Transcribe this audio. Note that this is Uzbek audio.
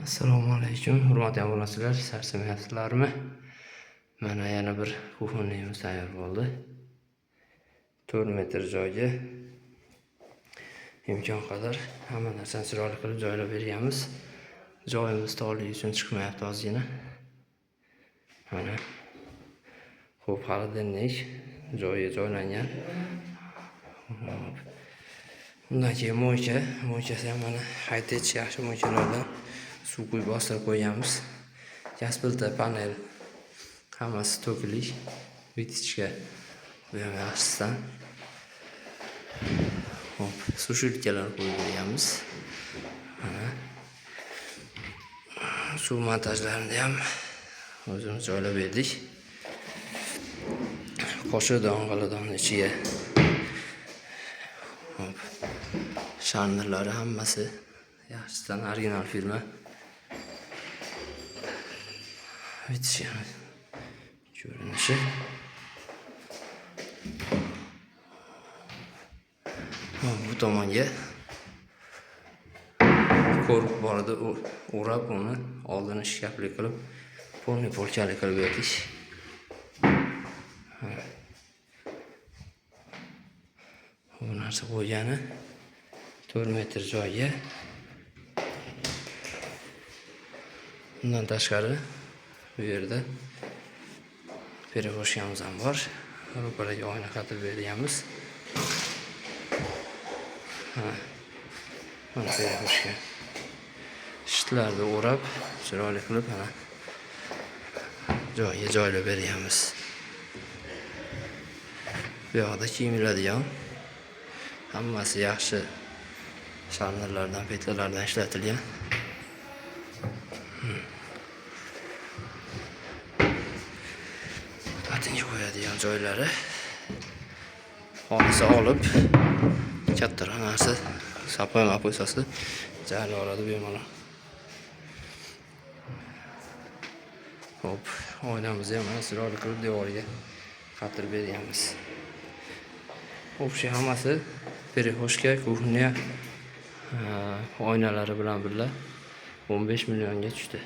Assalomu alaykum, hurmatli obunachilar, charchamayapsizlarmi? Mana yana bir kuxonyamiz tayyor bo'ldi. 4 metr joyga imkon qadar hamma narsani chiroyli qilib joylab berganmiz. Joyimiz torligi uchun chiqmayapti ozgina. Mana xo'p, hali dindik joyiga joylangan. Undan keyin mo'ykasi ham mana haytech yaxshi mo'ykalardan suv quyib bostirib qo'yganmiz. Gaz plita, panel hammasi to'kilik. Vitichka bu ham yaxshisidan. Hop, sushilkalar qo'yib berganmiz. Mana suv montajlarini ham o'zimiz joylab berdik. Qoshiq dong'aladonni ichiga. Hop, sharnirlari hammasi yaxshisidan original firma. Vitichka ko'rinishi. Bu tomonga ko'rib borida o'rab uni oldini shkafli qilib, polni polkali qilib berdik. Bu narsa qo'ygani 4 metr joyga. Bundan tashqari bu yerda перевозкamiz ham bor. Ro'paraga oyna qatib berganmiz. Mana перевозка. Shitlarni o'rab, chiroyli qilib mana joyiga joylab berganmiz. Bu yoqda kiyim yuvadigan hammasi yaxshi sharnirlardan, petlalardan ishlatilgan. Patinga qo'yadigan joylari xohlasa olib, kattaroq narsa sapama qo'ysasi jari oladi bemalol. Hop, oynamizni ham mana chiroyli qilib devoriga qatirib berganmiz. Общий hammasi перехожка, kuxnya oynalari bilan birga 15 millionga tushdi.